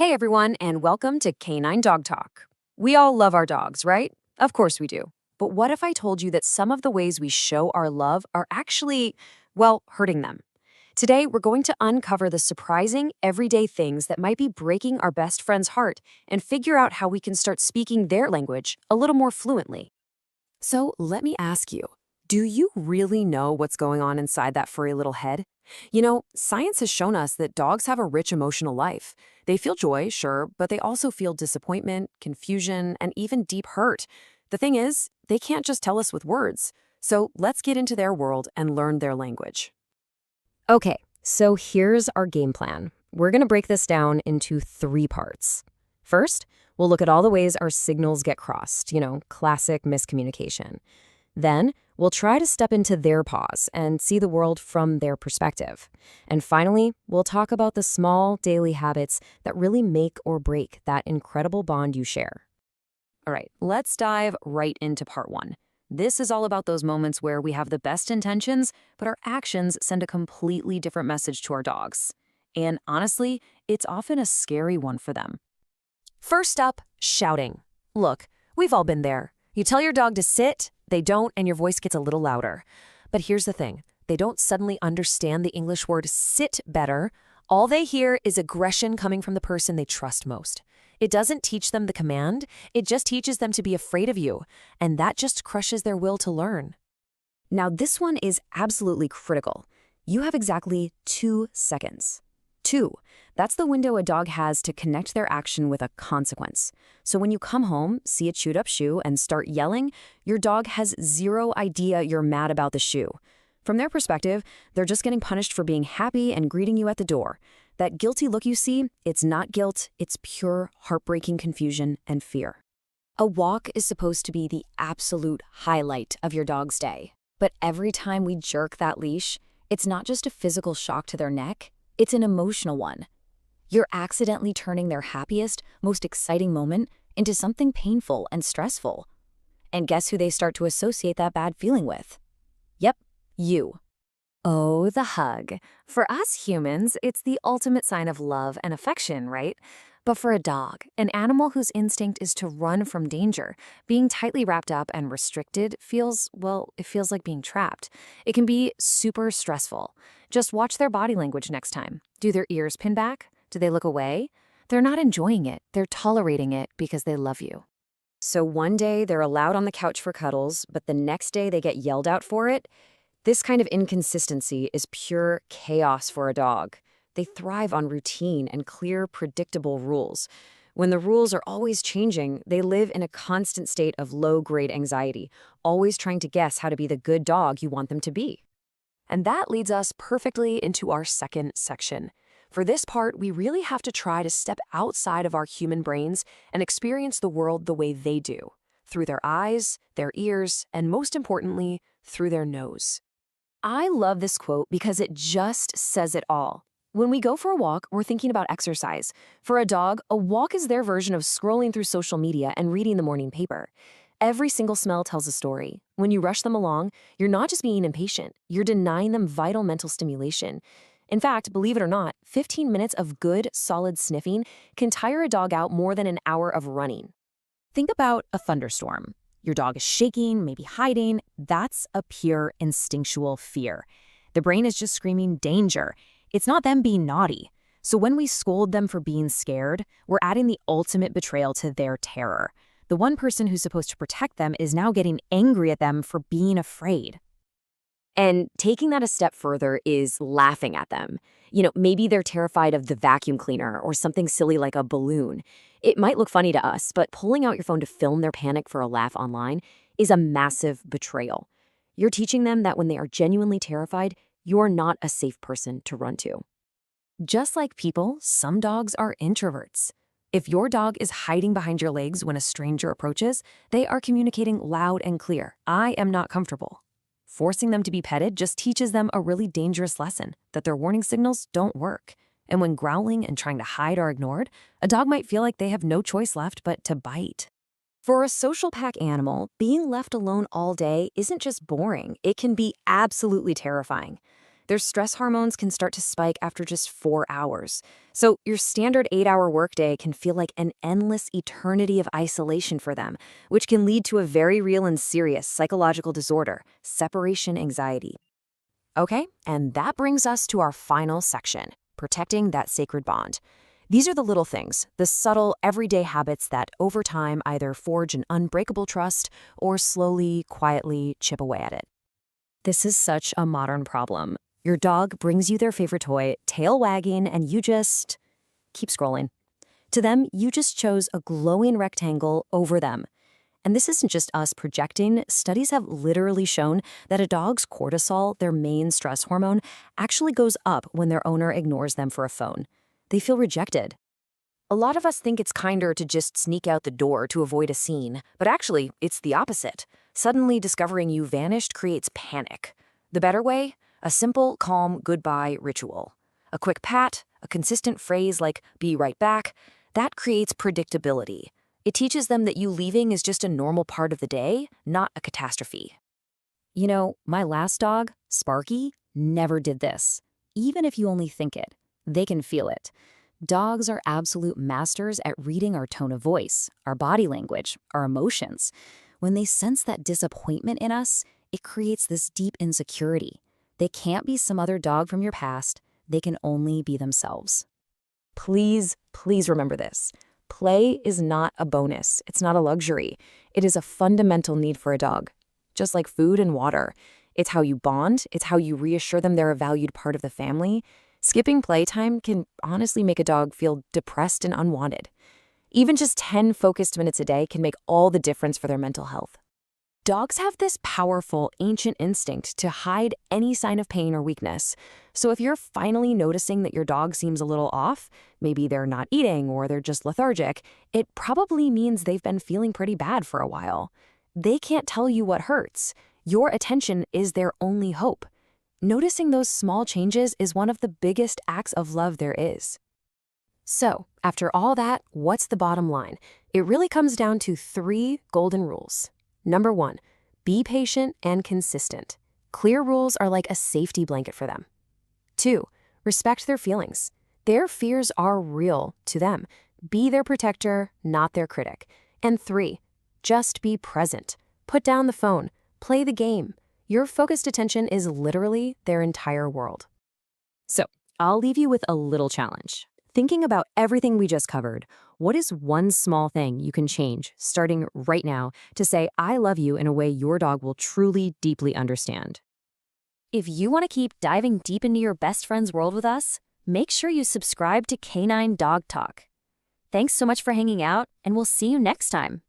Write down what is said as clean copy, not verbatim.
Hey everyone, and welcome to Canine Dog Talk. We all love our dogs, right? Of course we do. But what if I told you that some of the ways we show our love are actually, well, hurting them? Today, we're going to uncover the surprising, everyday things that might be breaking our best friend's heart and figure out how we can start speaking their language a little more fluently. So let me ask you, do you really know what's going on inside that furry little head? Science has shown us that dogs have a rich emotional life. They feel joy, sure, but they also feel disappointment, confusion, and even deep hurt. The thing is, they can't just tell us with words. So let's get into their world and learn their language. Okay, so here's our game plan. We're going to break this down into three parts. First, we'll look at all the ways our signals get crossed, classic miscommunication. Then, we'll try to step into their paws and see the world from their perspective. And finally, we'll talk about the small daily habits that really make or break that incredible bond you share. All right, let's dive right into part one. This is all about those moments where we have the best intentions, but our actions send a completely different message to our dogs. And honestly, it's often a scary one for them. First up, shouting. Look, we've all been there. You tell your dog to sit, they don't, and your voice gets a little louder. But here's the thing. They don't suddenly understand the English word sit better. All they hear is aggression coming from the person they trust most. It doesn't teach them the command. It just teaches them to be afraid of you. And that just crushes their will to learn. Now, this one is absolutely critical. You have exactly 2 seconds. 2. That's the window a dog has to connect their action with a consequence. So when you come home, see a chewed up shoe, and start yelling, your dog has zero idea you're mad about the shoe. From their perspective, they're just getting punished for being happy and greeting you at the door. That guilty look you see, it's not guilt, it's pure, heartbreaking confusion and fear. A walk is supposed to be the absolute highlight of your dog's day. But every time we jerk that leash, it's not just a physical shock to their neck, it's an emotional one. You're accidentally turning their happiest, most exciting moment into something painful and stressful. And guess who they start to associate that bad feeling with? Yep, you. Oh, the hug. For us humans, it's the ultimate sign of love and affection, right? But for a dog, an animal whose instinct is to run from danger, being tightly wrapped up and restricted it feels like being trapped. It can be super stressful. Just watch their body language next time. Do their ears pin back? Do they look away? They're not enjoying it. They're tolerating it because they love you. So one day they're allowed on the couch for cuddles, but the next day they get yelled out for it. This kind of inconsistency is pure chaos for a dog. They thrive on routine and clear, predictable rules. When the rules are always changing, they live in a constant state of low-grade anxiety, always trying to guess how to be the good dog you want them to be. And that leads us perfectly into our second section. For this part, we really have to try to step outside of our human brains and experience the world the way they do, through their eyes, their ears, and most importantly, through their nose. I love this quote because it just says it all. When we go for a walk, we're thinking about exercise. For a dog, a walk is their version of scrolling through social media and reading the morning paper. Every single smell tells a story. When you rush them along, you're not just being impatient, you're denying them vital mental stimulation. In fact, believe it or not, 15 minutes of good, solid sniffing can tire a dog out more than an hour of running. Think about a thunderstorm. Your dog is shaking, maybe hiding. That's a pure instinctual fear. The brain is just screaming danger. It's not them being naughty. So when we scold them for being scared, we're adding the ultimate betrayal to their terror. The one person who's supposed to protect them is now getting angry at them for being afraid. And taking that a step further is laughing at them. Maybe they're terrified of the vacuum cleaner or something silly like a balloon. It might look funny to us, but pulling out your phone to film their panic for a laugh online is a massive betrayal. You're teaching them that when they are genuinely terrified, you're not a safe person to run to. Just like people, some dogs are introverts. If your dog is hiding behind your legs when a stranger approaches, they are communicating loud and clear, "I am not comfortable." Forcing them to be petted just teaches them a really dangerous lesson, that their warning signals don't work. And when growling and trying to hide are ignored, a dog might feel like they have no choice left but to bite. For a social pack animal, being left alone all day isn't just boring, it can be absolutely terrifying. Their stress hormones can start to spike after just 4 hours. So your standard 8-hour workday can feel like an endless eternity of isolation for them, which can lead to a very real and serious psychological disorder, separation anxiety. Okay, and that brings us to our final section, protecting that sacred bond. These are the little things, the subtle, everyday habits that over time either forge an unbreakable trust or slowly, quietly chip away at it. This is such a modern problem. Your dog brings you their favorite toy, tail wagging, and you just keep scrolling. To them, you just chose a glowing rectangle over them. And this isn't just us projecting. Studies have literally shown that a dog's cortisol, their main stress hormone, actually goes up when their owner ignores them for a phone. They feel rejected. A lot of us think it's kinder to just sneak out the door to avoid a scene, but actually, it's the opposite. Suddenly discovering you vanished creates panic. The better way? A simple, calm goodbye ritual. A quick pat, a consistent phrase like, "be right back," that creates predictability. It teaches them that you leaving is just a normal part of the day, not a catastrophe. You know, my last dog, Sparky, never did this. Even if you only think it, they can feel it. Dogs are absolute masters at reading our tone of voice, our body language, our emotions. When they sense that disappointment in us, it creates this deep insecurity. They can't be some other dog from your past. They can only be themselves. Please, please remember this. Play is not a bonus. It's not a luxury. It is a fundamental need for a dog. Just like food and water. It's how you bond. It's how you reassure them they're a valued part of the family. Skipping playtime can honestly make a dog feel depressed and unwanted. Even just 10 focused minutes a day can make all the difference for their mental health. Dogs have this powerful, ancient instinct to hide any sign of pain or weakness. So if you're finally noticing that your dog seems a little off, maybe they're not eating or they're just lethargic, it probably means they've been feeling pretty bad for a while. They can't tell you what hurts. Your attention is their only hope. Noticing those small changes is one of the biggest acts of love there is. So, after all that, what's the bottom line? It really comes down to 3 golden rules. Number 1, be patient and consistent. Clear rules are like a safety blanket for them. 2, respect their feelings. Their fears are real to them. Be their protector, not their critic. And 3, just be present. Put down the phone. Play the game. Your focused attention is literally their entire world. So, I'll leave you with a little challenge. Thinking about everything we just covered, what is one small thing you can change, starting right now, to say, "I love you" in a way your dog will truly, deeply understand? If you want to keep diving deep into your best friend's world with us, make sure you subscribe to Canine Dog Talk. Thanks so much for hanging out, and we'll see you next time.